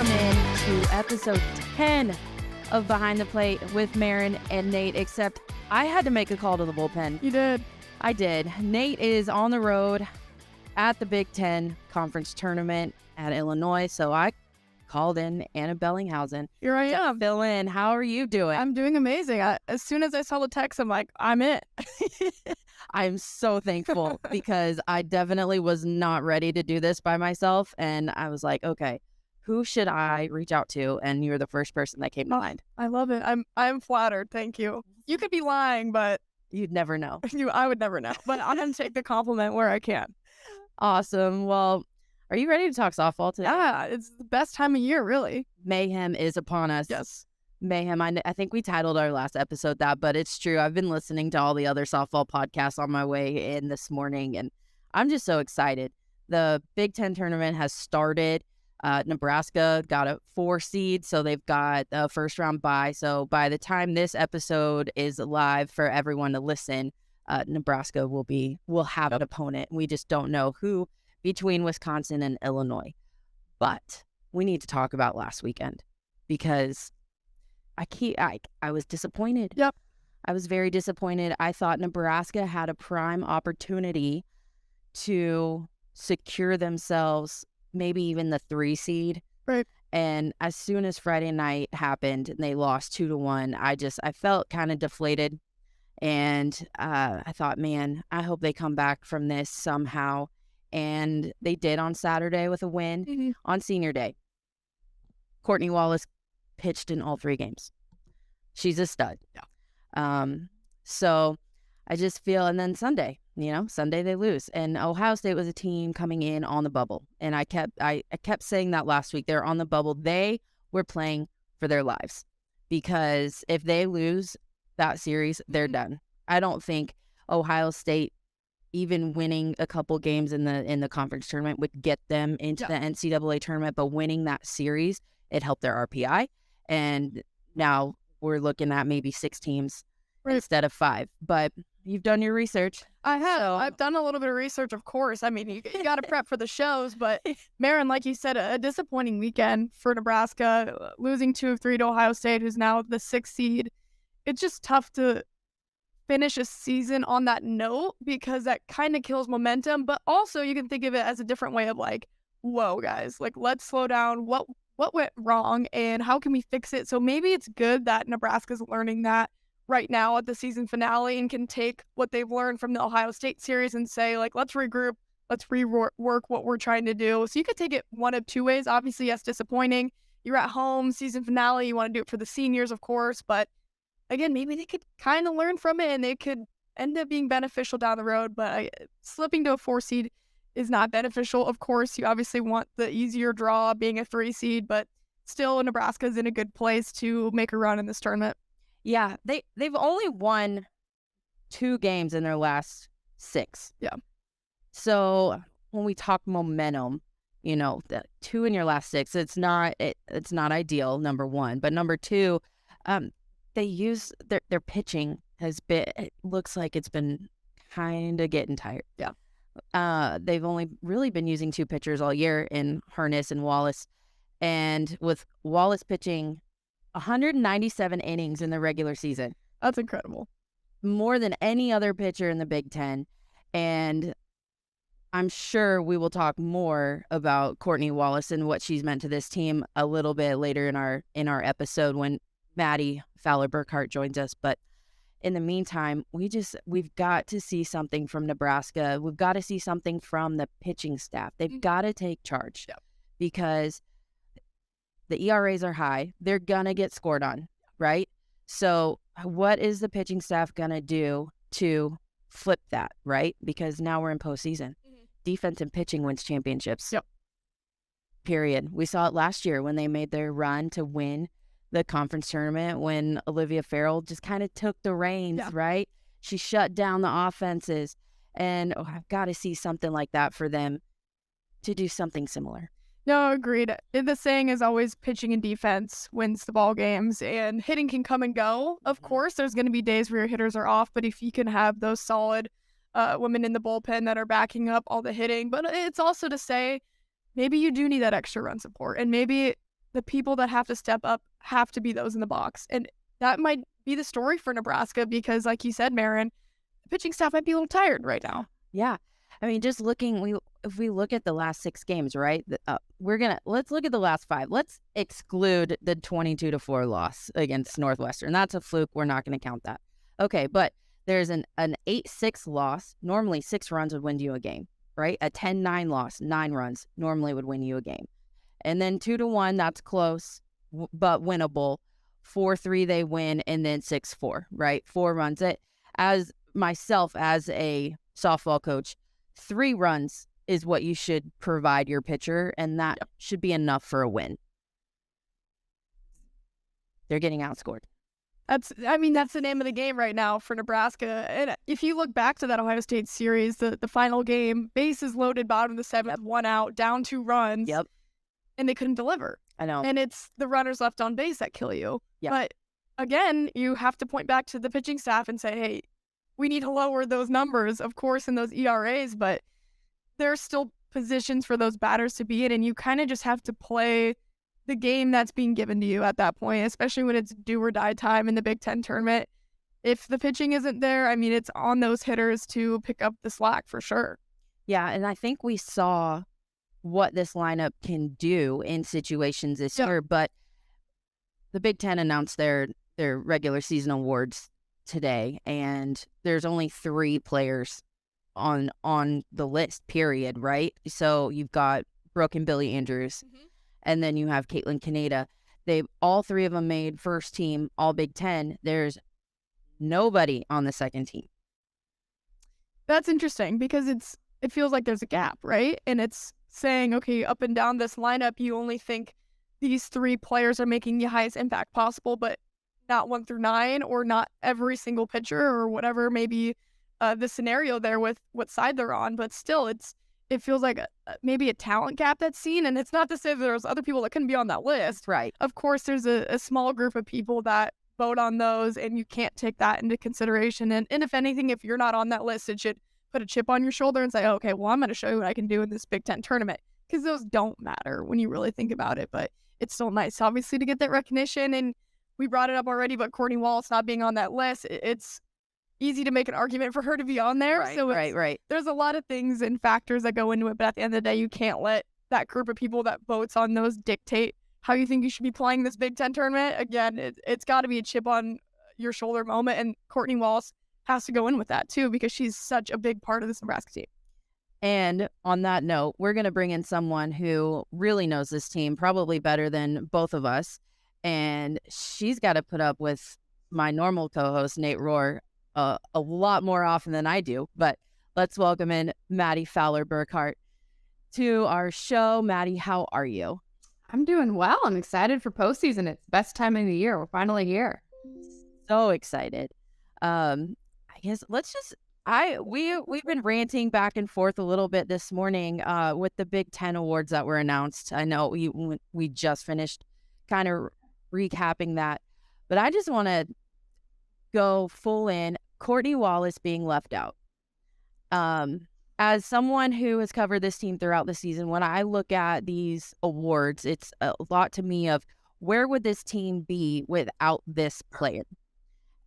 welcome in to episode 10 of Behind the Plate with Maren and Nate, except I had to make a call to the bullpen. You did. I did. Nate is on the road at the Big Ten Conference Tournament at Illinois, so I called in Anna Bellinghausen. Here I am. Fill in. How are you doing? I'm doing amazing. As soon as I saw the text, I'm like, I'm it. I'm so thankful because I definitely was not ready to do this by myself, and I was like, okay, who should I reach out to? And you're the first person that came to mind. I love it. I'm flattered. Thank you. You could be lying, but You'd never know. I would never know. But I'm gonna take the compliment where I can. Awesome. Well, are you ready to talk softball today? Yeah, it's the best time of year, really. Mayhem is upon us. Yes. Mayhem. I think we titled our last episode that, but it's true. I've been listening to all the other softball podcasts on my way in this morning, and I'm just so excited. The Big Ten tournament has started. Nebraska got a 4 seed, so they've got a first round bye. So by the time this episode is live for everyone to listen, Nebraska will have an opponent. We just don't know who between Wisconsin and Illinois. But we need to talk about last weekend because I was disappointed. Yep. I was very disappointed. I thought Nebraska had a prime opportunity to secure themselves maybe even the 3 seed. Right. And as soon as Friday night happened and they lost 2-1, I felt kind of deflated. And I thought, man, I hope they come back from this somehow. And they did on Saturday with a win on senior day. Courtney Wallace pitched in all 3 games. She's a stud. Yeah. So I just feel, and then Sunday they lose. And Ohio State was a team coming in on the bubble. And I kept saying that last week. They're on the bubble. They were playing for their lives because if they lose that series, they're done. I don't think Ohio State even winning a couple games in the conference tournament would get them into the NCAA tournament, but winning that series, it helped their RPI. And now we're looking at maybe 6 teams instead of 5. But you've done your research. I have. So, I've done a little bit of research, of course. I mean, you got to prep for the shows. But, Maren, like you said, a disappointing weekend for Nebraska, losing 2 of 3 to Ohio State, who's now the 6th seed. It's just tough to finish a season on that note because that kind of kills momentum. But also, you can think of it as a different way of like, whoa, guys, like, let's slow down. What went wrong and how can we fix it? So maybe it's good that Nebraska's learning that right now at the season finale and can take what they've learned from the Ohio State series and say, like, let's regroup, let's rework what we're trying to do. So you could take it one of 2 ways. Obviously, yes, disappointing. You're at home, season finale, you want to do it for the seniors, of course. But again, maybe they could kind of learn from it and they could end up being beneficial down the road. But slipping to a 4 seed is not beneficial. Of course, you obviously want the easier draw being a 3 seed, but still Nebraska's in a good place to make a run in this tournament. Yeah, they've only won 2 games in their last 6. Yeah. So when we talk momentum, the 2 in your last 6, it's not ideal, number 1. But number 2, they use their pitching it looks like it's been kind of getting tired. Yeah. They've only really been using 2 pitchers all year in Harness and Wallace. And with Wallace pitching 197 innings in the regular season. That's incredible. More than any other pitcher in the Big Ten. And I'm sure we will talk more about Courtney Wallace and what she's meant to this team a little bit later in our episode when Mattie Fowler Burkhardt joins us. But in the meantime, we've got to see something from Nebraska. We've got to see something from the pitching staff. They've got to take charge because the ERAs are high. They're going to get scored on, right? So what is the pitching staff going to do to flip that, right? Because now we're in postseason. Defense and pitching wins championships. Yep. Period. We saw it last year when they made their run to win the conference tournament when Olivia Farrell just kind of took the reins, right? She shut down the offenses. And I've got to see something like that for them to do something similar. No, agreed. The saying is always pitching and defense wins the ball games, and hitting can come and go. Of course, there's going to be days where your hitters are off, but if you can have those solid women in the bullpen that are backing up all the hitting, but it's also to say maybe you do need that extra run support, and maybe the people that have to step up have to be those in the box. And that might be the story for Nebraska because, like you said, Maren, the pitching staff might be a little tired right now. Yeah. I mean, just looking, if we look at the last 6 games, right? Let's look at the last 5. Let's exclude the 22-4 loss against Northwestern. That's a fluke. We're not going to count that. Okay, but there's an 8-6 loss. Normally 6 runs would win you a game, right? A 10-9 loss, 9 runs normally would win you a game. And then 2-1, that's close, but winnable. 4-3, they win, and then 6-4, right? 4 runs. As myself, as a softball coach, 3 runs is what you should provide your pitcher, and that should be enough for a win. They're getting outscored. That's the name of the game right now for Nebraska. And if you look back to that Ohio State series, the final game, bases loaded, bottom of the 7th, 1 out, down 2 runs. Yep. And they couldn't deliver. I know. And it's the runners left on base that kill you. Yep. But again, you have to point back to the pitching staff and say, hey, we need to lower those numbers, of course, in those ERAs, but there's still positions for those batters to be in, and you kind of just have to play the game that's being given to you at that point, especially when it's do or die time in the Big Ten tournament. If the pitching isn't there, I mean, it's on those hitters to pick up the slack for sure. Yeah, and I think we saw what this lineup can do in situations this year, but the Big Ten announced their regular season awards today, and there's only 3 players on the list, period, right? So you've got Broken Billy Andrews, and then you have Caitlin Kaneda. All 3 of them made first team All Big Ten. There's nobody on the second team. That's interesting because it feels like there's a gap, right? And it's saying, okay, up and down this lineup, you only think these 3 players are making the highest impact possible, but not 1 through 9, or not every single pitcher, or whatever maybe the scenario there with what side they're on. But still, it feels like maybe a talent gap that's seen. And it's not to say that there's other people that couldn't be on that list. Right. Of course, there's a small group of people that vote on those, and you can't take that into consideration. And if anything, if you're not on that list, it should put a chip on your shoulder and say, okay, well, I'm going to show you what I can do in this Big Ten tournament, because those don't matter when you really think about it. But it's still nice, obviously, to get that recognition. And we brought it up already, but Courtney Wallace not being on that list, it's easy to make an argument for her to be on there. Right, so right. There's a lot of things and factors that go into it, but at the end of the day, you can't let that group of people that votes on those dictate how you think you should be playing this Big Ten tournament. Again, it's got to be a chip on your shoulder moment, and Courtney Wallace has to go in with that too, because she's such a big part of this Nebraska team. And on that note, we're going to bring in someone who really knows this team probably better than both of us, and she's got to put up with my normal co-host, Nate Rohr, a lot more often than I do. But let's welcome in Mattie Fowler Burkhardt to our show. Mattie, how are you? I'm doing well. I'm excited for postseason. It's best time of the year. We're finally here. So excited. I guess we've been ranting back and forth a little bit this morning with the Big Ten awards that were announced. I know we just finished kind of recapping that, but I just want to go full in. Courtney Wallace being left out. As someone who has covered this team throughout the season, when I look at these awards, it's a lot to me of where would this team be without this player?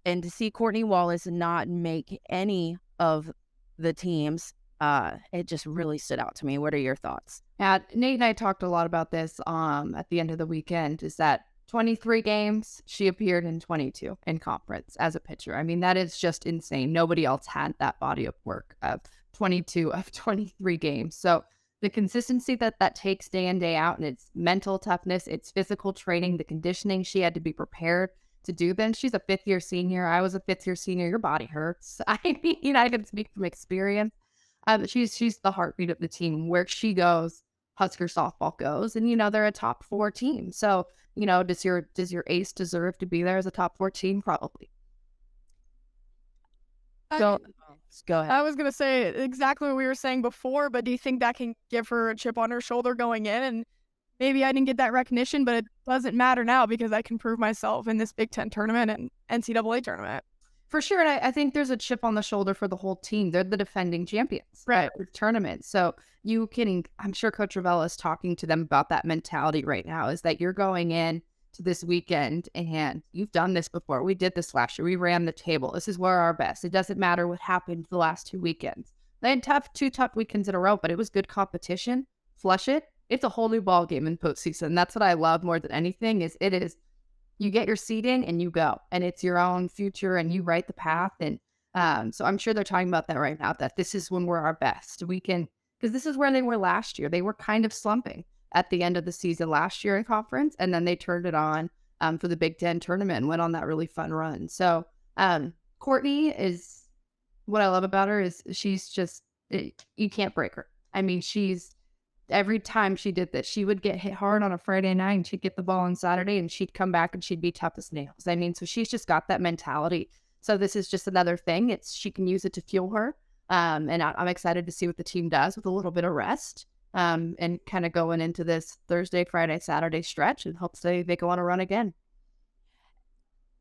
And to see Courtney Wallace not make any of the teams, it just really stood out to me. What are your thoughts? Yeah, Nate and I talked a lot about this at the end of the weekend, is that 23 games, she appeared in 22 in conference as a pitcher. I mean, that is just insane. Nobody else had that body of work of 22 of 23 games. So the consistency that takes day in, day out, and its mental toughness, its physical training, the conditioning, she had to be prepared to do then. She's a 5th-year senior. I was a 5th-year senior. Your body hurts. I mean, I can speak from experience. She's the heartbeat of the team. Where she goes, Husker softball goes, and they're a top 4 team. So does your ace deserve to be there as a top 4 team? Probably. Go ahead. I was gonna say exactly what we were saying before, but do you think that can give her a chip on her shoulder going in? And maybe I didn't get that recognition, but it doesn't matter now because I can prove myself in this Big Ten tournament and NCAA tournament. For sure, and I think there's a chip on the shoulder for the whole team. They're the defending champions, Right. with tournaments. So I'm sure Coach Ravella is talking to them about that mentality right now, is that you're going in to this weekend and you've done this before. We did this last year. We ran the table. This is where our best. It doesn't matter what happened the last 2 weekends. They had two tough weekends in a row, but it was good competition. Flush it. It's a whole new ball game in postseason. That's what I love more than anything. You get your seeding and you go, and it's your own future and you write the path. And so I'm sure they're talking about that right now, that this is when we're our best. Because this is where they were last year. They were kind of slumping at the end of the season last year in conference, and then they turned it on for the Big Ten tournament and went on that really fun run. So Courtney is, what I love about her is she's just, you can't break her. I mean, every time she did this, she would get hit hard on a Friday night and she'd get the ball on Saturday and she'd come back and she'd be tough as nails. I mean, so she's just got that mentality. So this is just another thing. She can use it to fuel her. And I'm excited to see what the team does with a little bit of rest and kind of going into this Thursday, Friday, Saturday stretch, and hopefully they go on a run again.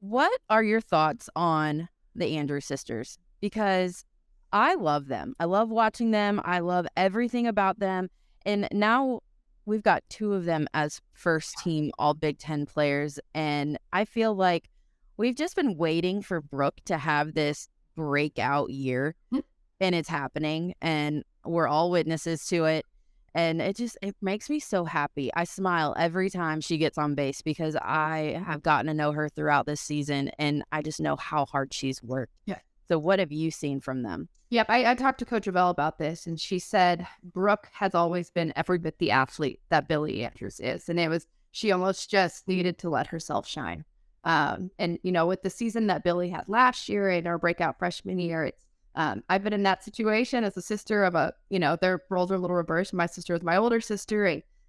What are your thoughts on the Andrews sisters? Because I love them. I love watching them. I love everything about them. And now we've got 2 of them as first team all Big Ten players. And I feel like we've just been waiting for Brooke to have this breakout year. And it's happening. And we're all witnesses to it. And it makes me so happy. I smile every time she gets on base because I have gotten to know her throughout this season. And I just know how hard she's worked. Yeah. So what have you seen from them? Yep, I talked to Coach Ravell about this, and she said Brooke has always been every bit the athlete that Billie Andrews is, and she almost just needed to let herself shine. And with the season that Billie had last year and our breakout freshman year, I've been in that situation as a sister of their roles are a little reversed. My sister was my older sister,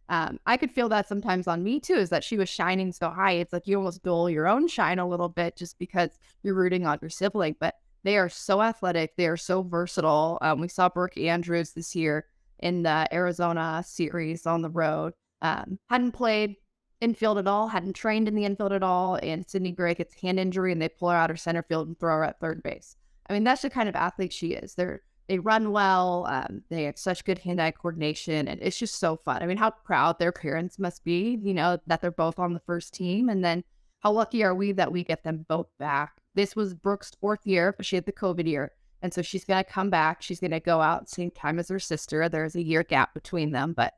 and I could feel that sometimes on me too, is that she was shining so high. It's like you almost dull your own shine a little bit just because you're rooting on your sibling, but they are so athletic. They are so versatile. We saw Brooke Andrews this year in the Arizona series on the road. Hadn't played infield at all, hadn't trained in the infield at all. And Sydney Gray gets hand injury and they pull her out of center field and throw her at third base. I mean, that's the kind of athlete she is. They run well. They have such good hand-eye coordination. And it's just so fun. I mean, how proud their parents must be, that they're both on the first team. And then how lucky are we that we get them both back? This was Brooke's 4th year, but she had the COVID year. And so she's going to come back. She's going to go out at the same time as her sister. There's a year gap between them, but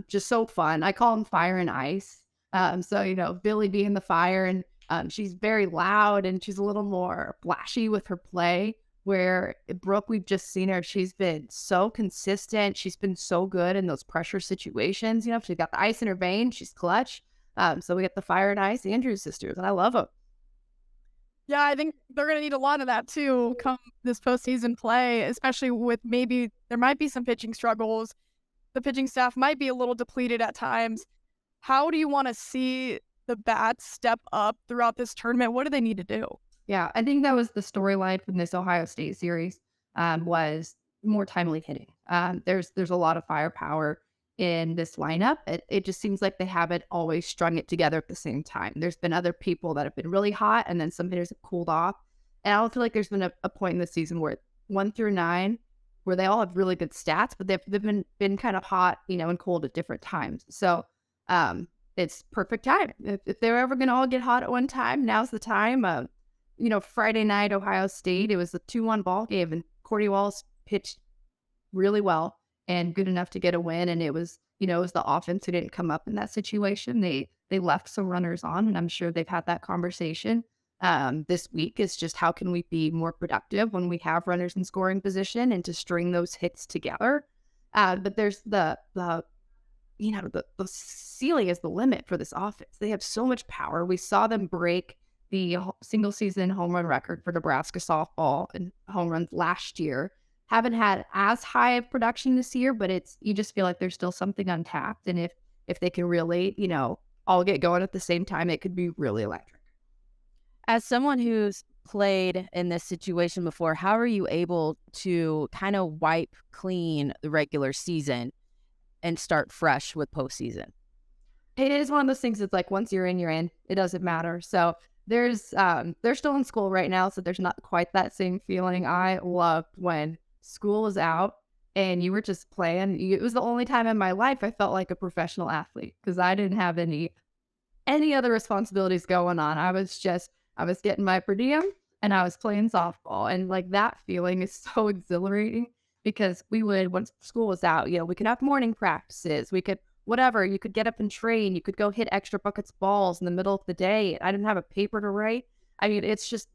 just so fun. I call them fire and ice. So, Billie being the fire, and she's very loud and she's a little more flashy with her play, where Brooke, we've just seen her. She's been so consistent. She's been so good in those pressure situations. She's got the ice in her vein. She's clutch. So we get the fire and ice Andrews sisters, and I love them. Yeah, I think they're going to need a lot of that too come this postseason play, especially with maybe there might be some pitching struggles. The pitching staff might be a little depleted at times. How do you want to see the bats step up throughout this tournament? What do they need to do? Yeah, I think that was the storyline from this Ohio State series, was more timely hitting. There's a lot of firepower in this lineup. It just seems like they haven't always strung it together at the same time. There's been other people that have been really hot, and then some hitters have cooled off. And I don't feel like there's been a point in the season where 1 through 9, where they all have really good stats, but they've been kind of hot, and cold at different times. So it's perfect time. If they're ever going to all get hot at one time, now's the time. Friday night, Ohio State, it was a 2-1 ball game, and Courtney Wallace pitched really well and good enough to get a win. And it was the offense who didn't come up in that situation. They left some runners on, and I'm sure they've had that conversation this week. Is just how can we be more productive when we have runners in scoring position and to string those hits together. But there's the ceiling is the limit for this offense. They have so much power. We saw them break the single season home run record for Nebraska softball and home runs last year. Haven't had as high of production this year, but you just feel like there's still something untapped. And if they can really, all get going at the same time, it could be really electric. As someone who's played in this situation before, how are you able to kind of wipe clean the regular season and start fresh with postseason? It is one of those things that's like, once you're in, you're in. It doesn't matter. So They're still in school right now, so there's not quite that same feeling. I loved when school was out and you were just playing. It was the only time in my life I felt like a professional athlete because I didn't have any other responsibilities going on. I was getting my per diem and I was playing softball. And like that feeling is so exhilarating because once school was out, we could have morning practices. We could, whatever, you could get up and train. You could go hit extra buckets balls in the middle of the day. I didn't have a paper to write. I mean, it's just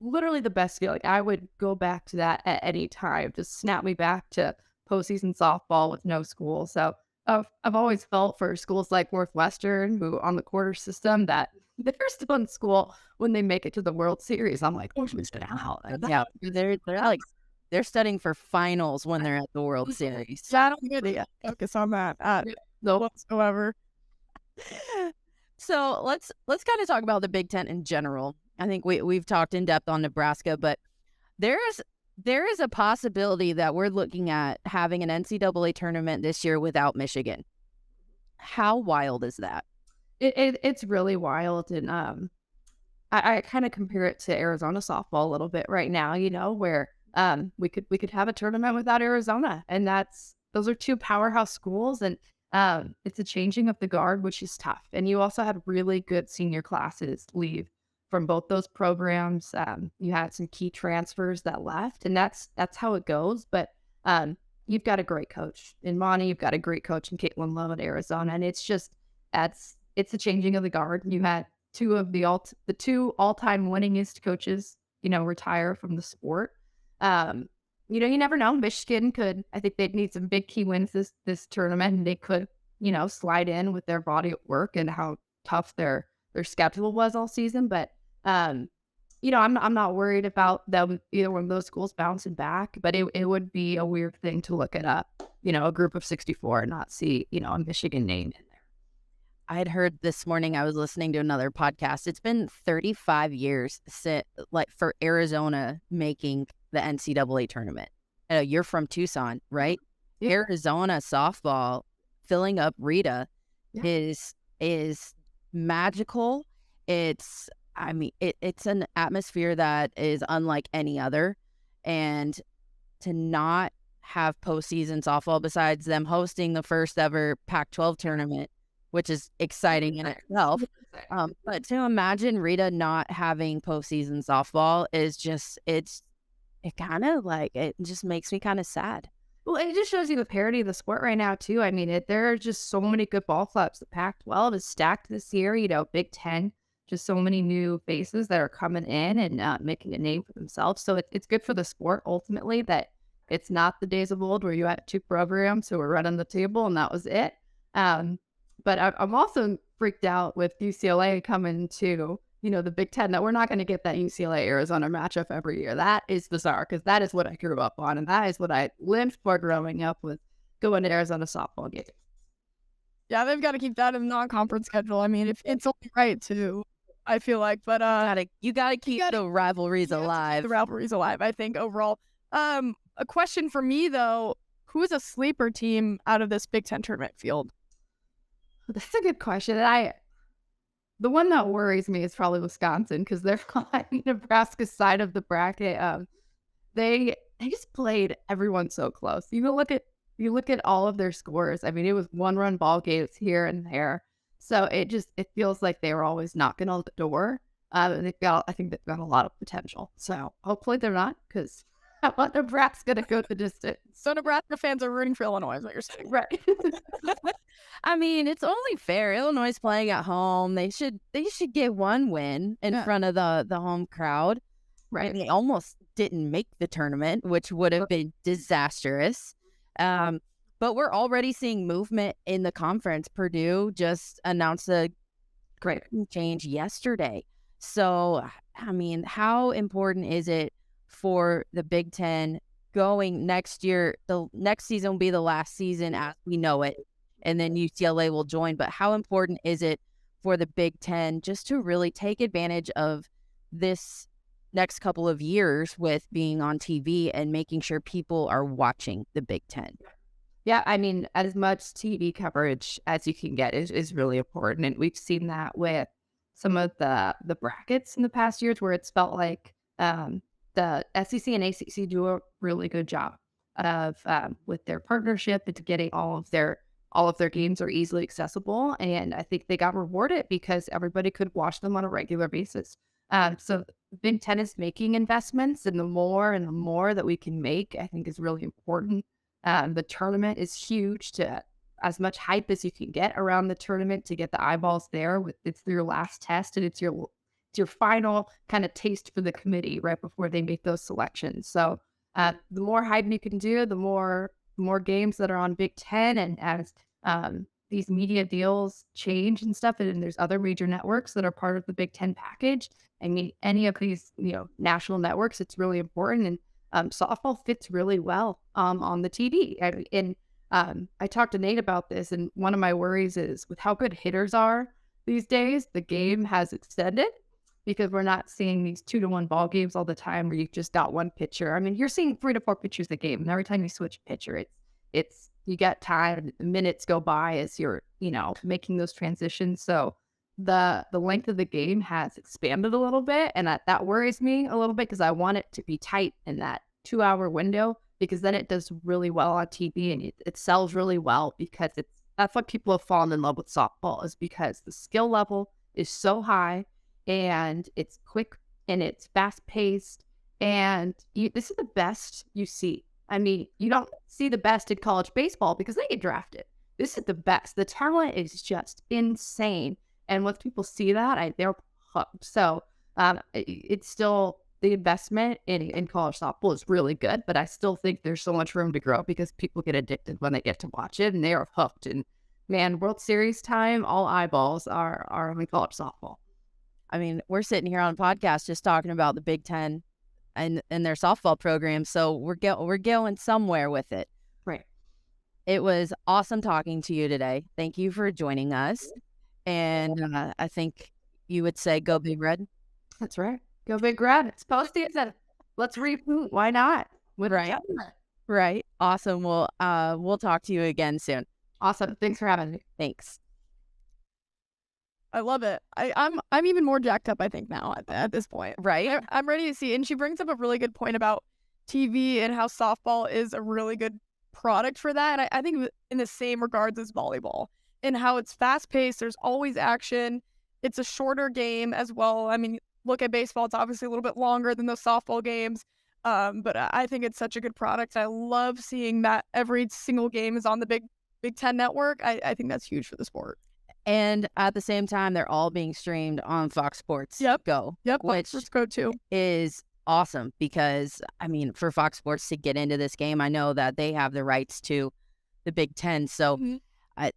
literally the best feeling. I would go back to that at any time. Just snap me back to postseason softball with no school. So I've always felt for schools like Northwestern who on the quarter system that they're still in school when they make it to the World Series. I'm like, oh, Yeah, they're studying for finals when they're at the World Series. I don't really focus on that no whatsoever. So let's kind of talk about the Big Ten in general. I think we've talked in depth on Nebraska, but there is a possibility that we're looking at having an NCAA tournament this year without Michigan. How wild is that? It's really wild, and I kind of compare it to Arizona softball a little bit right now. Where we could have a tournament without Arizona, and those are two powerhouse schools, and it's a changing of the guard, which is tough. And you also had really good senior classes leave from both those programs. You had some key transfers that left, and that's how it goes. But you've got a great coach in Monty. You've got a great coach in Caitlin Love at Arizona, and it's a changing of the guard. You had the two all-time winningest coaches, retire from the sport. You never know. Michigan could. I think they'd need some big key wins this tournament, and they could, slide in with their body of work and how tough their schedule was all season. But I'm not worried about them either one of those schools bouncing back. But it would be a weird thing to look at a group of 64 and not see a Michigan name in there. I had heard this morning, I was listening to another podcast. It's been 35 years for Arizona making the NCAA tournament. You're from Tucson, right? Yeah. Arizona softball filling up Hurrdat is magical. It's an atmosphere that is unlike any other, and to not have postseason softball besides them hosting the first ever Pac-12 tournament, which is exciting in itself. But to imagine Hurrdat not having postseason softball is just, it just makes me kind of sad. Well, it just shows you the parity of the sport right now, too. I mean, there are just so many good ball clubs. The Pac-12 is stacked this year, Big Ten, just so many new faces that are coming in and making a name for themselves. So it's good for the sport, ultimately, that it's not the days of old where you had two programs who were running the table and that was it. But I'm also freaked out with UCLA coming to, the Big Ten, that we're not going to get that UCLA-Arizona matchup every year. That is bizarre because that is what I grew up on, and that is what I lived for growing up with going to Arizona softball games. Yeah, they've got to keep that in the non-conference schedule. I mean, if it's only right to, I feel like, but you gotta keep the rivalries alive. The rivalries alive, I think, overall. A question for me though: who is a sleeper team out of this Big Ten tournament field? That's a good question. The one that worries me is probably Wisconsin because they're on Nebraska's side of the bracket. They just played everyone so close. You look at all of their scores. I mean, it was 1-run ball games here and there. So it feels like they were always knocking on the door. I think they've got a lot of potential. So hopefully they're not, because I want Nebraska to go the distance. So Nebraska fans are rooting for Illinois, is what you're saying, right? I mean, it's only fair. Illinois is playing at home. They should get one win in front of the home crowd. Right. They almost didn't make the tournament, which would have been disastrous. But we're already seeing movement in the conference. Purdue just announced a great change yesterday. So, I mean, how important is it for the Big Ten going next year? The next season will be the last season as we know it, and then UCLA will join. But how important is it for the Big Ten just to really take advantage of this next couple of years with being on TV and making sure people are watching the Big Ten? Yeah, I mean, as much TV coverage as you can get is really important. And we've seen that with some of the brackets in the past years where it's felt like the SEC and ACC do a really good job of with their partnership and getting all of their games are easily accessible. And I think they got rewarded because everybody could watch them on a regular basis. So Big Ten is making investments, and the more that we can make, I think is really important. The tournament is huge to as much hype as you can get around the tournament to get the eyeballs there. It's your last test, and it's your final kind of taste for the committee right before they make those selections. So the more hype you can do, the more games that are on Big Ten, and as these media deals change and stuff, and there's other major networks that are part of the Big Ten package. I mean, any of these national networks, it's really important, and softball fits really well on the TV. I talked to Nate about this, and one of my worries is with how good hitters are these days, the game has extended because we're not seeing these 2-to-1 ball games all the time where you've just got one pitcher. I mean, you're seeing 3 to 4 pitchers a game, and every time you switch a pitcher, it's you get time, minutes go by as you're making those transitions. So the length of the game has expanded a little bit, and that worries me a little bit because I want it to be tight in that 2-hour window, because then it does really well on TV and it sells really well, because that's what people have fallen in love with softball, is because the skill level is so high and it's quick and it's fast paced, and this is the best you see. I mean, you don't see the best in college baseball because they get drafted. This is the best. The talent is just insane. And once people see that, they're hooked. So it's still, the investment in college softball is really good, but I still think there's so much room to grow because people get addicted when they get to watch it, and they are hooked. And man, World Series time, all eyeballs are on college softball. I mean, we're sitting here on a podcast just talking about the Big Ten and their softball program, so we're going somewhere with it. Right. It was awesome talking to you today. Thank you for joining us. And I think you would say go Big Red. That's right. Go Big Red. It's postseason. Let's reboot. Why not? Right. Awesome. We'll talk to you again soon. Awesome. Thanks for having me. Thanks. I love it. I'm even more jacked up, I think, now at this point. Right. I'm ready to see. And she brings up a really good point about TV and how softball is a really good product for that. And I think in the same regards as volleyball, and how it's fast paced. There's always action. It's a shorter game as well. I mean, look at baseball. It's obviously a little bit longer than those softball games. But I think it's such a good product. I love seeing that every single game is on the Big Ten network. I think that's huge for the sport. And at the same time, they're all being streamed on Fox Sports Go. Yep, which Fox Sports Go too is awesome because, I mean, for Fox Sports to get into this game, I know that they have the rights to the Big Ten. So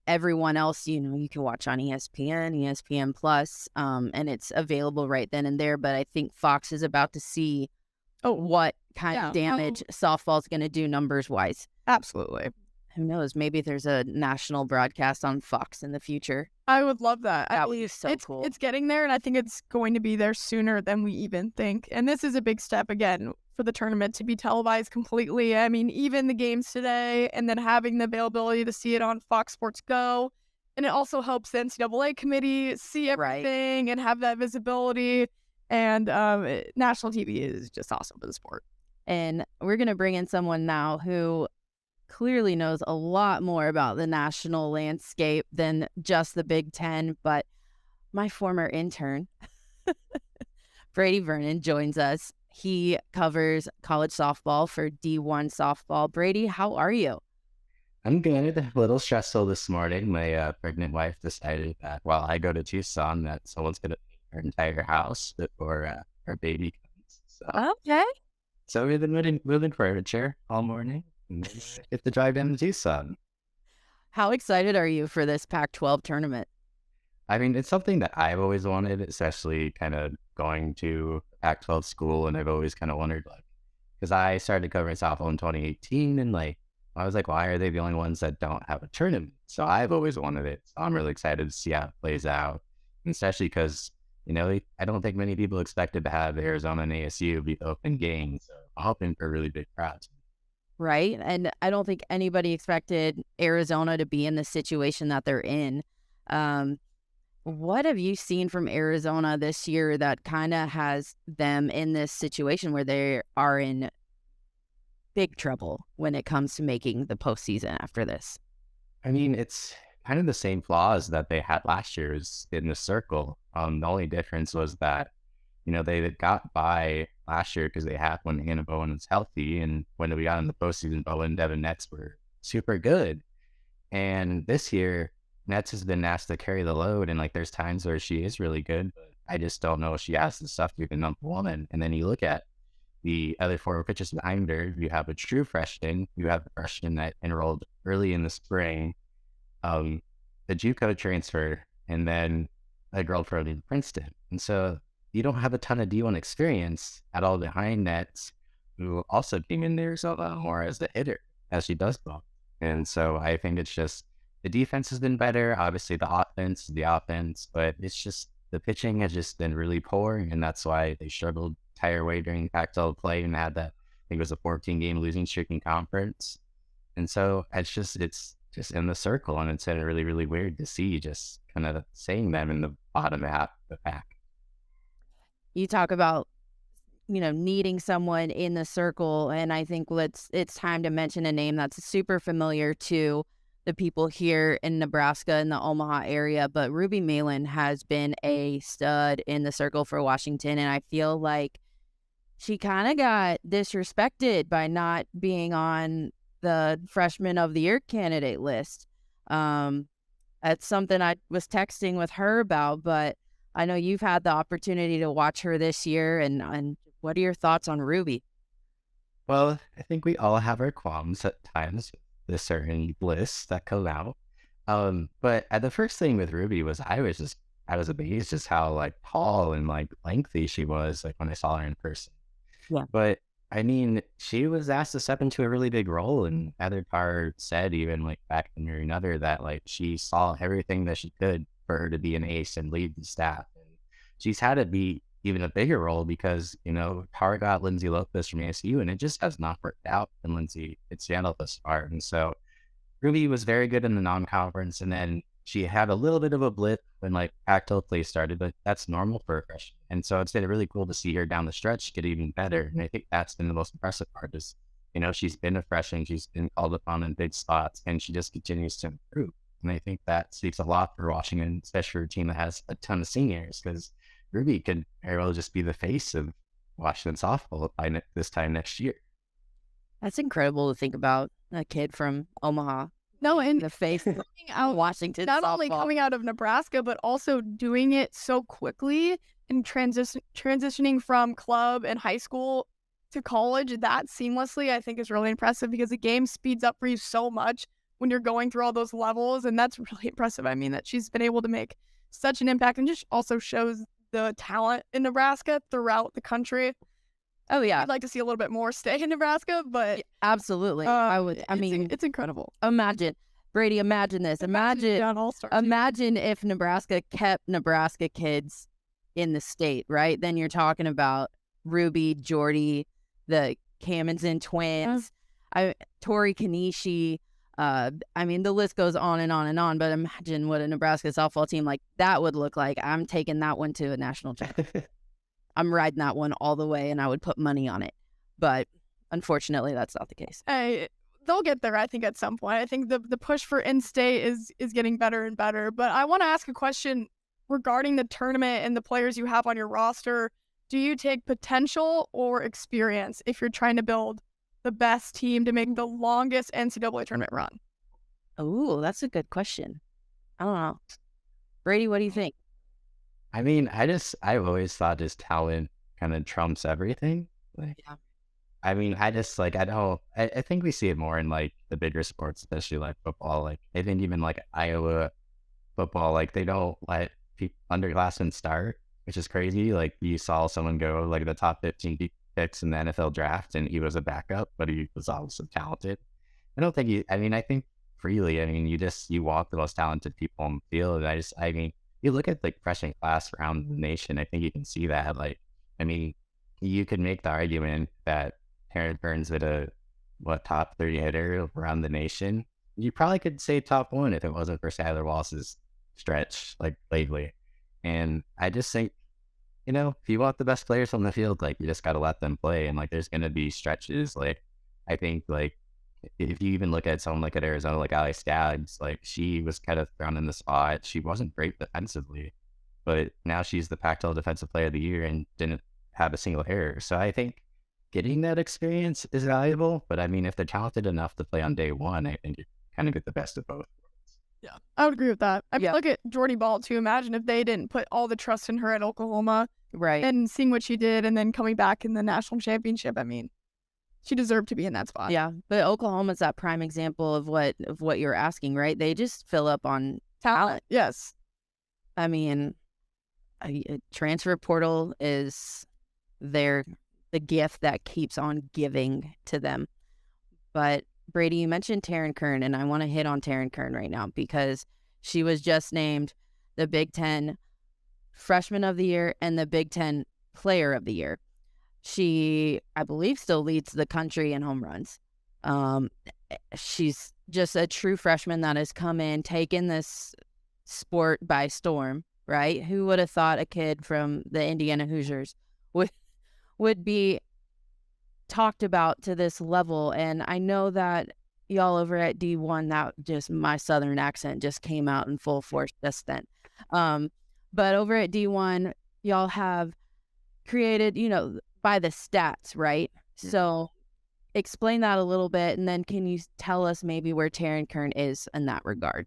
everyone else, you can watch on ESPN, ESPN Plus, and it's available right then and there. But I think Fox is about to see what kind of damage softball's going to do numbers-wise. Absolutely. Who knows? Maybe there's a national broadcast on Fox in the future. I would love that. That would be so cool. It's getting there, and I think it's going to be there sooner than we even think. And this is a big step, again, for the tournament to be televised completely. I mean, even the games today, and then having the availability to see it on Fox Sports Go. And it also helps the NCAA committee see everything and have that visibility. And national TV is just awesome for the sport. And we're going to bring in someone now who clearly knows a lot more about the national landscape than just the Big Ten, but my former intern, Brady Vernon, joins us. He covers college softball for D1 Softball. Brady, how are you? I'm good. A little stressful this morning. My pregnant wife decided that while I go to Tucson, that someone's going to paint her entire house before her baby comes. So we've been moving furniture all morning. Get to drive down to Tucson. How excited are you for this Pac-12 tournament? I mean, it's something that I've always wanted, especially kind of going to Pac-12 school, and I've always kind of wondered, because I started covering softball in 2018, and I was like, why are they the only ones that don't have a tournament? So I've always wanted it. So I'm really excited to see how it plays out, and especially because, I don't think many people expected to have Arizona and ASU be the open game, so I'm hoping for a really big crowd. Right. And I don't think anybody expected Arizona to be in the situation that they're in. What have you seen from Arizona this year that kind of has them in this situation where they are in big trouble when it comes to making the postseason after this? I mean, it's kind of the same flaws that they had last year is in the circle. The only difference was that, they got by last year because they had when Hannah Bowen was healthy, and when we got in the postseason, Bowen and Devin Nets were super good. And this year, Nets has been asked to carry the load, and like there's times where she is really good, but I just don't know if she has the stuff to be the number one. And then you look at the other four pitchers behind her. You have a true freshman. You have a freshman that enrolled early in the spring, the JUCO transfer, and then a girl from Princeton. And so you don't have a ton of D1 experience at all behind Nets, who also came in there so more as the hitter, as she does both. And so I think it's just the defense has been better. Obviously, the offense, but it's just the pitching has just been really poor, and that's why they struggled entire way during Pac-12 play and had that, I think it was a 14-game losing streak in conference. And so it's just in the circle, and it's really, really weird to see just kind of seeing them in the bottom half of the pack. You talk about, needing someone in the circle, and I think it's time to mention a name that's super familiar to the people here in Nebraska in the Omaha area, but Ruby Malin has been a stud in the circle for Washington, and I feel like she kind of got disrespected by not being on the freshman of the year candidate list. That's something I was texting with her about, but I know you've had the opportunity to watch her this year, and what are your thoughts on Ruby? Well, I think we all have our qualms at times with the certain lists that come out. But the first thing with Ruby was I was amazed just how like tall and like lengthy she was, like when I saw her in person. Yeah. But I mean, she was asked to step into a really big role, and Heather Parr said even like back in another that like she saw everything that she could for her to be an ace and lead the staff. And she's had to be even a bigger role because, Parr got Lindsay Lopez from ASU, and it just has not worked out in Lindsay. It's Seattle thus far. And so Ruby was very good in the non-conference, and then she had a little bit of a blip when like Pac-12 play started, but that's normal for a freshman. And so it's been really cool to see her down the stretch get even better. And I think that's been the most impressive part is, she's been a freshman, she's been called upon in big spots, and she just continues to improve. And I think that speaks a lot for Washington, especially for a team that has a ton of seniors, because Ruby could very well just be the face of Washington softball by this time next year. That's incredible to think about, a kid from Omaha. No, and The face of out Washington not softball. only coming out of Nebraska, but also doing it so quickly and transitioning from club and high school to college that seamlessly, I think is really impressive because the game speeds up for you so much when you're going through all those levels. And that's really impressive. I mean, that she's been able to make such an impact and just also shows the talent in Nebraska throughout the country. Oh yeah, I'd like to see a little bit more stay in Nebraska, but absolutely. it's incredible. Imagine, Brady, imagine this. Imagine if Nebraska kept Nebraska kids in the state, right? Then you're talking about Ruby, Jordy, the Kamenzen twins, Tori Kanishi. The list goes on and on and on, but imagine what a Nebraska softball team like that would look like. I'm taking that one to a national championship. I'm riding that one all the way, and I would put money on it. But unfortunately, that's not the case. They'll get there, I think, at some point. I think the push for in-state is getting better and better. But I want to ask a question regarding the tournament and the players you have on your roster. Do you take potential or experience if you're trying to build the best team to make the longest NCAA tournament run? Oh, that's a good question. I don't know. Brady, what do you think? I mean, I've always thought just talent kind of trumps everything. Like, Yeah. I mean, I think we see it more in like the bigger sports, especially like football. Like, I think even like Iowa football, like they don't let underclassmen start, which is crazy. Like you saw someone go like the top 15 picks in the NFL draft and he was a backup, but he was also talented. I think freely, you walk the most talented people on the field. And you look at like freshman class around the nation, I think you can see that. Like, you could make the argument that Taryn Burns hit a top 30 hitter around the nation. You probably could say top one if it wasn't for Skylar Wallace's stretch like lately. And I just think, if you want the best players on the field, like you just got to let them play. And like there's going to be stretches. Like I think like if you even look at someone like at Arizona, like Alex Skaggs, like she was kind of thrown in the spot. She wasn't great defensively, but now she's the Pac-12 Defensive Player of the Year and didn't have a single error. So I think getting that experience is valuable. But I mean, if they're talented enough to play on day one, I think you kind of get the best of both. Yeah, I would agree with that. I mean, look at Jordy Ball too. Imagine if they didn't put all the trust in her at Oklahoma, Right. and seeing what she did, and then coming back in the national championship. I mean, she deserved to be in that spot. Yeah, but Oklahoma's that prime example of what you're asking, right? They just fill up on talent. Yes. I mean, a transfer portal is the gift that keeps on giving to them. But Brady, you mentioned Taryn Kern, and I want to hit on Taryn Kern right now because she was just named the Big Ten Freshman of the Year and the Big Ten Player of the Year. She, I believe, still leads the country in home runs. She's just a true freshman that has come in, taken this sport by storm, right? Who would have thought a kid from the Indiana Hoosiers would be talked about to this level? And I know that y'all over at D1, that just my Southern accent just came out in full force just then. But over at D1, y'all have created, by the stats, right? So explain that a little bit, and then can you tell us maybe where Taryn Kern is in that regard?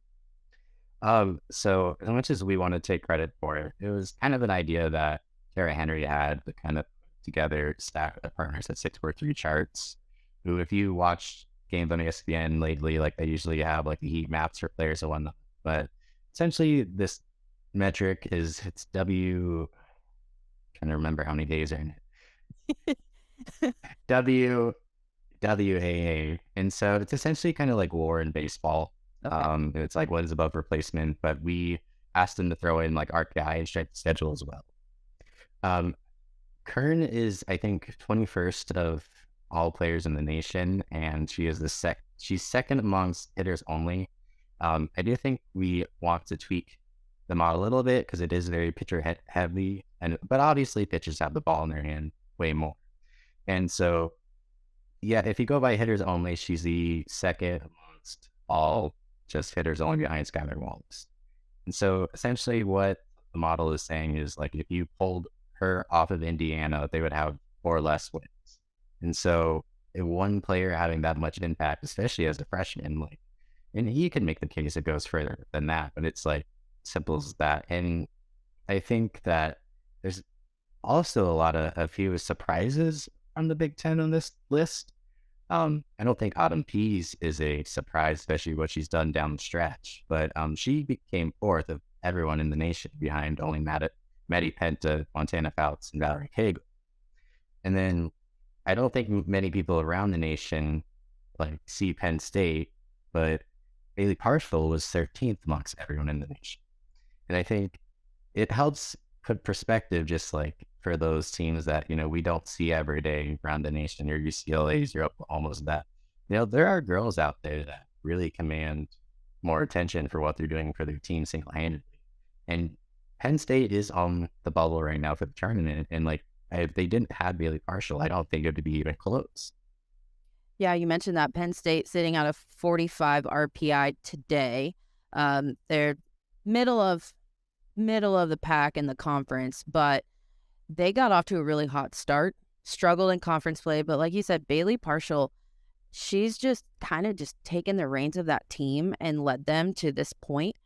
So as much as we want to take credit for it, it was kind of an idea that Tara Henry had to kind of put together stack of partners at 643 Charts, who, if you watch games on ESPN lately, like they usually have like the heat maps for players and whatnot. But essentially this metric is it's trying to remember how many days are in it. WAA. And so it's essentially kind of like WAR in baseball. Okay. It's like what is above replacement, but we asked them to throw in like RPI and strength schedule as well. Kern is, I think, 21st of all players in the nation, and she is she's second amongst hitters only. I do think we want to tweak the model a little bit because it is very pitcher heavy, but obviously pitchers have the ball in their hand way more. And so, yeah, if you go by hitters only, she's the second amongst all just hitters only behind Skylar Wallace. And so essentially what the model is saying is like if you pulled her off of Indiana, they would have 4 less wins. And so if one player having that much impact, especially as a freshman, like, and you can make the case it goes further than that, but it's like simple as that. And I think that there's also a few surprises from the Big Ten on this list. I don't think Autumn Pease is a surprise, especially what she's done down the stretch. But she became 4th of everyone in the nation behind only Mattie Penta, Montana Fouts, and Valerie Cagle. And then I don't think many people around the nation like see Penn State, but Bailey Parshall was 13th amongst everyone in the nation. And I think it helps put perspective just like for those teams that, we don't see every day around the nation, your UCLA's, your Oklahoma's, that, there are girls out there that really command more attention for what they're doing for their team single-handedly. And Penn State is on the bubble right now for the tournament. And like, if they didn't have Bailey Parshall, I don't think it would be even close. Yeah, you mentioned that Penn State sitting at a 45 RPI today. They're middle of the pack in the conference, but they got off to a really hot start, struggled in conference play. But like you said, Bailey Parshall, she's just kind of just taken the reins of that team and led them to this point.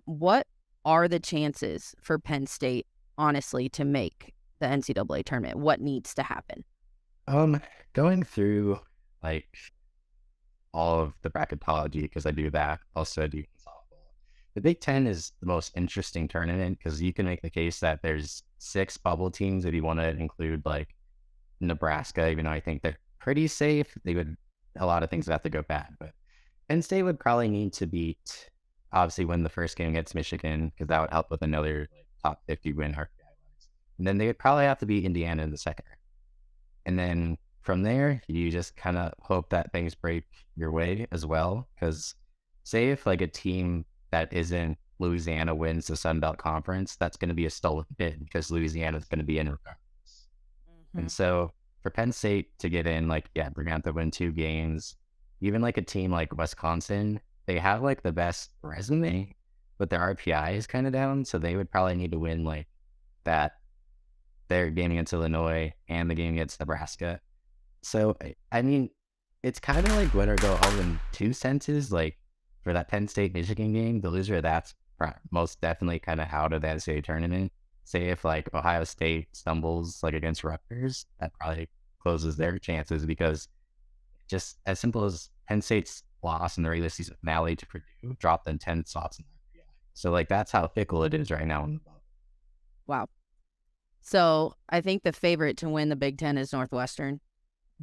What are the chances for Penn State, honestly, to make the NCAA tournament? What needs to happen? Going through like all of the bracketology, because I do that, also I do softball. The Big Ten is the most interesting tournament because you can make the case that there's 6 bubble teams if you want to include like Nebraska, even though I think they're pretty safe. A lot of things would have to go bad, but Penn State would probably need to obviously win the first game against Michigan because that would help with another like, top 50 win RPI. And then they would probably have to beat Indiana in the second round. And then from there, you just kind of hope that things break your way as well. Because say if like a team that isn't Louisiana wins the Sun Belt Conference, that's going to be a stolen bid because Louisiana is going to be in regardless. And so for Penn State to get in, like, yeah, they're going to have to win 2 games. Even like a team like Wisconsin, they have like the best resume, but their RPI is kind of down. So they would probably need to win like that, their game against Illinois and the game against Nebraska. So, I mean, it's kind of like win or go home in 2 senses. Like for that Penn State Michigan game, the loser of that's most definitely kind of out of that NCAA tournament. Say if like Ohio State stumbles like against Rutgers, that probably closes their chances, because just as simple as Penn State's loss in the regular season finale to Purdue dropped them 10 spots in the RPI. So like that's how fickle it is right now in the bubble. Wow. So I think the favorite to win the Big Ten is Northwestern.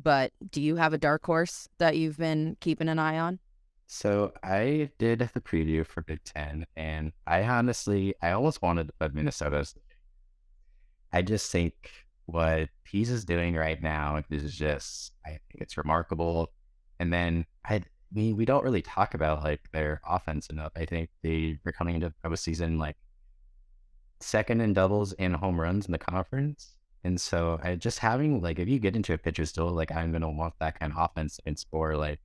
But do you have a dark horse that you've been keeping an eye on? So I did the preview for Big Ten, and I almost wanted to put Minnesota as the favorite. I just think what Pease is doing right now is just, I think it's remarkable. And then I mean, we don't really talk about like their offense enough. I think they were coming into a season like second in doubles and home runs in the conference. And so I just having like, if you get into a pitcher's duel, like I'm going to want that kind of offense and score like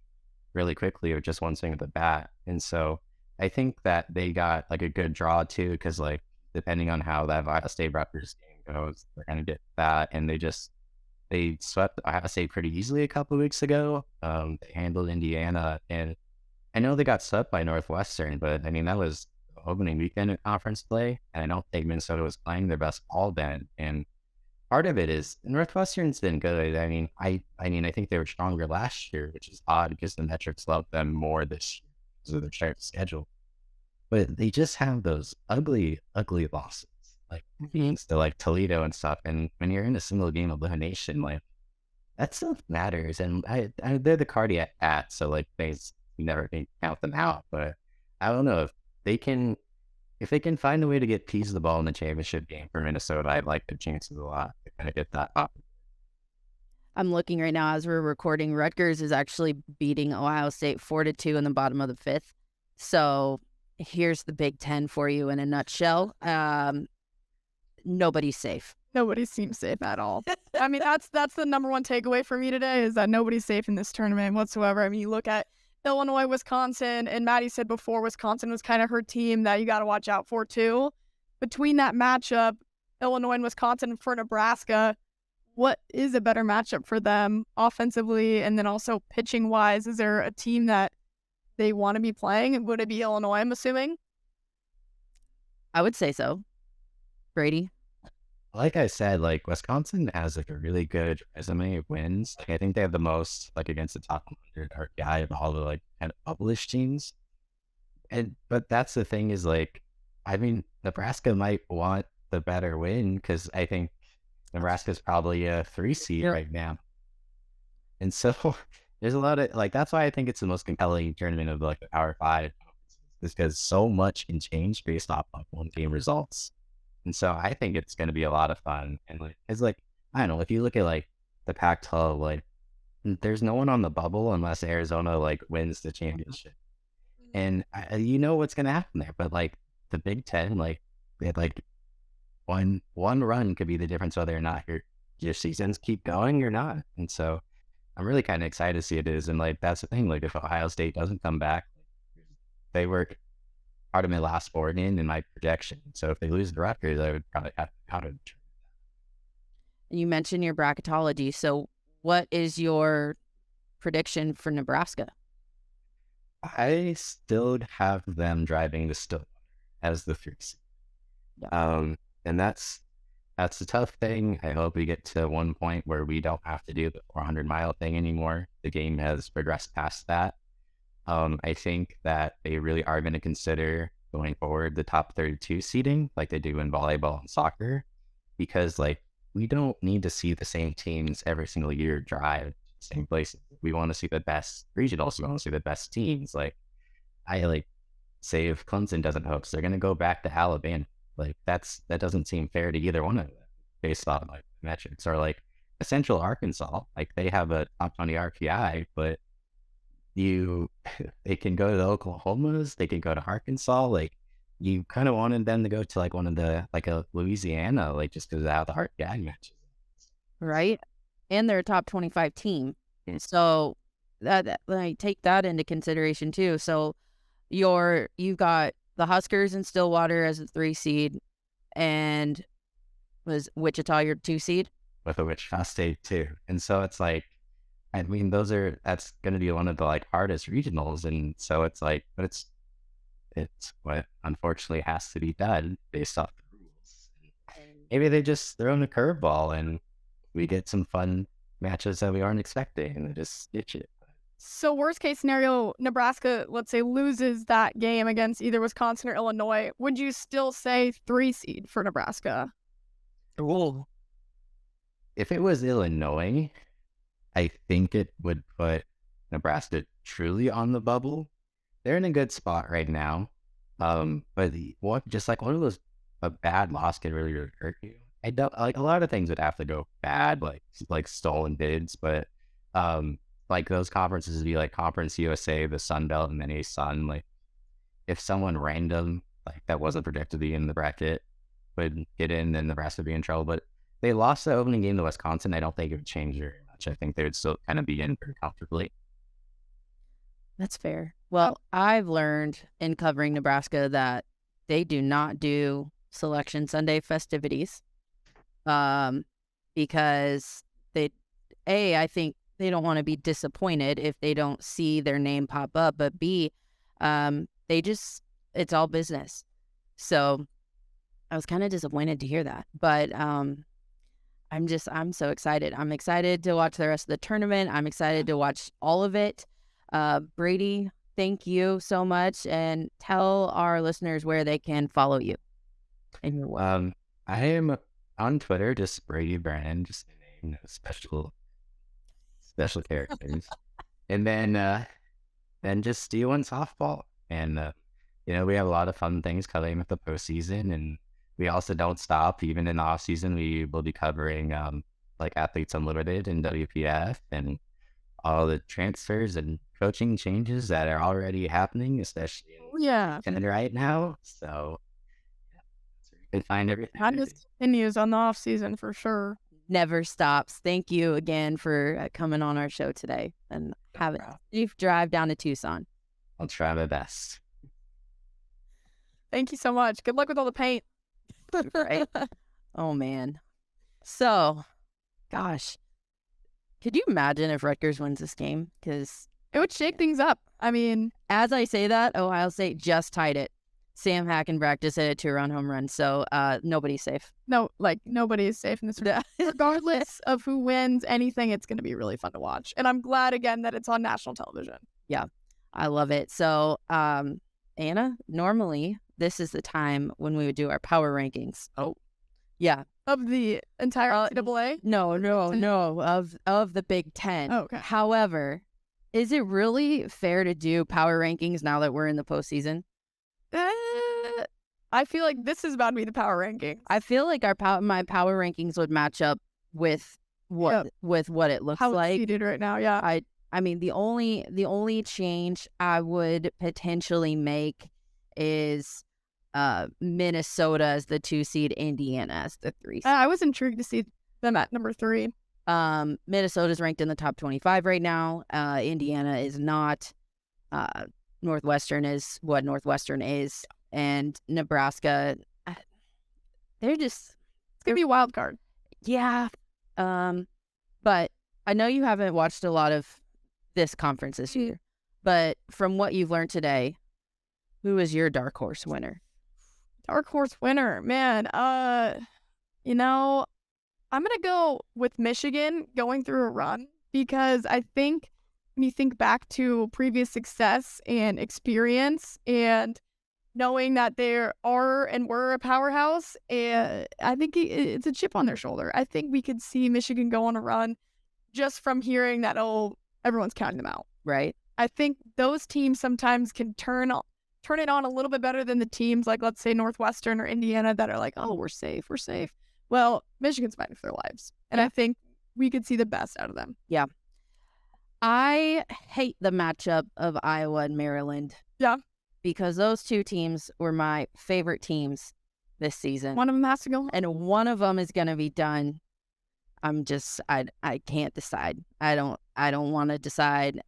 really quickly with just one swing at the bat. And so I think that they got like a good draw too, because like depending on how that Ohio State Rutgers game goes, they're going to get that. And they swept Ohio State pretty easily a couple of weeks ago. They handled Indiana, and I know they got swept by Northwestern, but I mean, that was opening weekend of conference play. And I don't think Minnesota was playing their best ball then. And part of it is Northwestern's been good. I mean, I think they were stronger last year, which is odd because the metrics love them more this year because of their strength schedule. But they just have those ugly, ugly losses, like against the like Toledo and stuff. And when you're in a single game elimination, like that stuff matters. And they're the cardiac at, so like you never can count them out. But I don't know if they can find a way to get Pease of the ball in the championship game for Minnesota, I'd like their chances a lot to kind of get that up. I'm looking right now as we're recording. Rutgers is actually beating Ohio State 4-2 in the bottom of the 5th. So here's the Big Ten for you in a nutshell. Nobody's safe. Nobody seems safe at all. I mean, that's the number one takeaway for me today, is that nobody's safe in this tournament whatsoever. I mean, you look at Illinois, Wisconsin, and Mattie said before Wisconsin was kind of her team that you got to watch out for too. Between that matchup, Illinois and Wisconsin for Nebraska, what is a better matchup for them offensively and then also pitching wise? Is there a team that they want to be playing? Would it be Illinois, I'm assuming? I would say so. Brady? Like I said, like Wisconsin has like a really good resume of wins. Like, I think they have the most like against the top 100 RPI of all the like kind of published teams. But that's the thing is like, I mean, Nebraska might want the better win because I think Nebraska's probably a 3 seed right now. And so there's a lot of like, that's why I think it's the most compelling tournament of like the Power 5, is because so much can change based off of one game results. And so I think it's going to be a lot of fun. And like, it's like, I don't know, if you look at like the Pac-12, like there's no one on the bubble unless Arizona like wins the championship. And you know what's going to happen there. But like the Big Ten, like they had like one run could be the difference whether or not your seasons keep going or not. And so I'm really kind of excited to see it is. And like, that's the thing, like if Ohio State doesn't come back, they were part of my last 4 in my projection. So if they lose the Rutgers, I would probably have to counter. You mentioned your bracketology. So what is your prediction for Nebraska? I still have them driving to Stillwater as the 3 seed. Yeah. And that's the tough thing. I hope we get to one point where we don't have to do the 400-mile thing anymore. The game has progressed past that. I think that they really are going to consider going forward the top 32 seeding like they do in volleyball and soccer, because like we don't need to see the same teams every single year drive to the same places. We want to see the best regionals. We want to see the best teams. Like I like say if Clemson doesn't host, they're going to go back to Alabama. Like that doesn't seem fair to either one of them based on like metrics. Or like Central Arkansas, like they have a top 20 RPI, but they can go to the Oklahomas, they can go to Arkansas. Like you kind of wanted them to go to like one of the like a Louisiana, like just because of how the Heart Gag matches. Right? And they're a top 25 team. So that like take that into consideration too. So you've got the Huskers in Stillwater as a 3 seed, and was Wichita your 2 seed? With a Wichita State too. And so it's like, I mean, that's going to be one of the like hardest regionals. And so it's like, but it's what unfortunately has to be done based off the rules. Maybe they just throw in a curveball and we get some fun matches that we aren't expecting and they just stitch it. So worst case scenario, Nebraska, let's say, loses that game against either Wisconsin or Illinois. Would you still say 3 seed for Nebraska? Well, if it was Illinois, I think it would put Nebraska truly on the bubble. They're in a good spot right now. But what of those, a bad loss could really hurt you. I don't like a lot of things would have to go bad, like stolen bids, but like those conferences would be like Conference USA, the Sun Belt, and then ASUN. Like if someone random like that wasn't projected to be in the bracket would get in, then Nebraska would be in trouble. But they lost the opening game to Wisconsin. I don't think it would change very much. I think they would still kind of be in very comfortably. that's fair. Well, I've learned in covering Nebraska that they do not do Selection Sunday festivities, because I think they don't want to be disappointed if they don't see their name pop up, but B, it's all business. So I was kind of disappointed to hear that, but I'm so excited. I'm excited to watch the rest of the tournament. I'm excited to watch all of it. Brady, thank you so much, and tell our listeners where they can follow you. And your work. I am on Twitter, just Brady Vernon, just a name, no special characters. And then just D1 softball. And we have a lot of fun things coming with the postseason, and we also don't stop. Even in the off season, we will be covering like Athletes Unlimited and WPF and all the transfers and coaching changes that are already happening, especially in right now. So that's where you can find everything. That just continues on the off season for sure. Never stops. Thank you again for coming on our show today, and have a safe drive down to Tucson. I'll try my best. Thank you so much. Good luck with all the paint. Right? Oh, man. So, gosh, could you imagine if Rutgers wins this game? Because it would shake things up. I mean, as I say that, Ohio State just tied it. Sam Hackenbrack just hit a 2-run home run, so nobody's safe. No, like nobody is safe in this. Regardless of who wins anything, it's going to be really fun to watch. And I'm glad again that it's on national television. Yeah, I love it. So, Anna, normally this is the time when we would do our power rankings. Oh, yeah, of the entire NCAA. No, of the Big Ten. Oh, okay. However, is it really fair to do power rankings now that we're in the postseason? I feel like this is about to be the power rankings. I feel like my power rankings would match up with what it looks how like. It's seated right now. Yeah. I mean, the only change I would potentially make is Minnesota as the 2 seed, Indiana as the 3 seed. I was intrigued to see them at number 3. Minnesota's ranked in the top 25 right now. Indiana is not. Northwestern is what Northwestern is, and Nebraska, they're just... It's going to be a wild card. Yeah. But I know you haven't watched a lot of this conference this year, but from what you've learned today, who is your dark horse winner? Dark horse winner, man. I'm going to go with Michigan going through a run, because I think when you think back to previous success and experience and knowing that they are and were a powerhouse, and I think it's a chip on their shoulder. I think we could see Michigan go on a run just from hearing that, everyone's counting them out. Right. I think those teams sometimes can turn it on a little bit better than the teams like, let's say, Northwestern or Indiana that are like, oh, we're safe. Well, Michigan's fighting for their lives. And I think we could see the best out of them. Yeah. I hate the matchup of Iowa and Maryland. Yeah. because those two teams were my favorite teams this season. One of them has to go. And one of them is going to be done. I can't decide. I don't want to decide.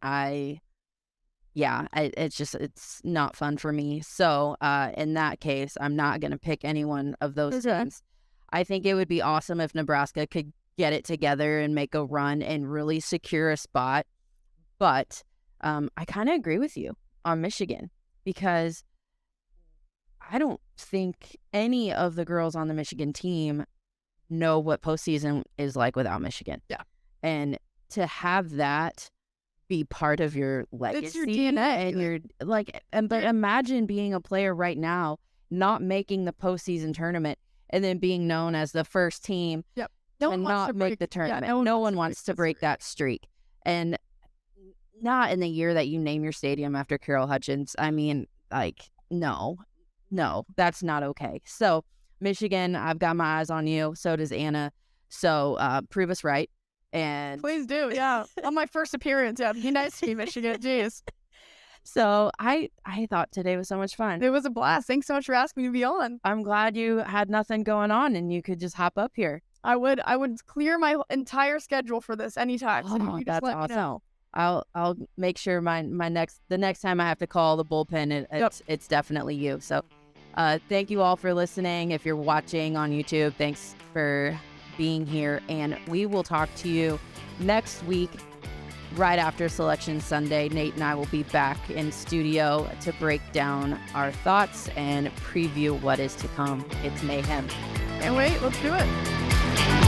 It's not fun for me. So in that case, I'm not going to pick any one of those teams. I think it would be awesome if Nebraska could get it together and make a run and really secure a spot. But I kind of agree with you on Michigan, because I don't think any of the girls on the Michigan team know what postseason is like without Michigan. Yeah. And to have that be part of your legacy. It's your DNA. And you're like, but imagine being a player right now, not making the postseason tournament, and then being known as the first team and not make the tournament. No one wants to break that streak. And not in the year that you name your stadium after Carol Hutchins. I mean, like, no, that's not okay. So Michigan, I've got my eyes on you. So does Anna. So prove us right. And please do. Yeah. On my first appearance. Yeah. Be nice to me, Michigan. Jeez. So I thought today was so much fun. It was a blast. Thanks so much for asking me to be on. I'm glad you had nothing going on and you could just hop up here. I would clear my entire schedule for this anytime. So Oh, you that's just let me awesome. know. I'll make sure the next time I have to call the bullpen, it's definitely you. So thank you all for listening. If you're watching on YouTube, thanks for being here. And we will talk to you next week, right after Selection Sunday. Nate and I will be back in studio to break down our thoughts and preview what is to come. It's mayhem. Can't wait. Let's do it.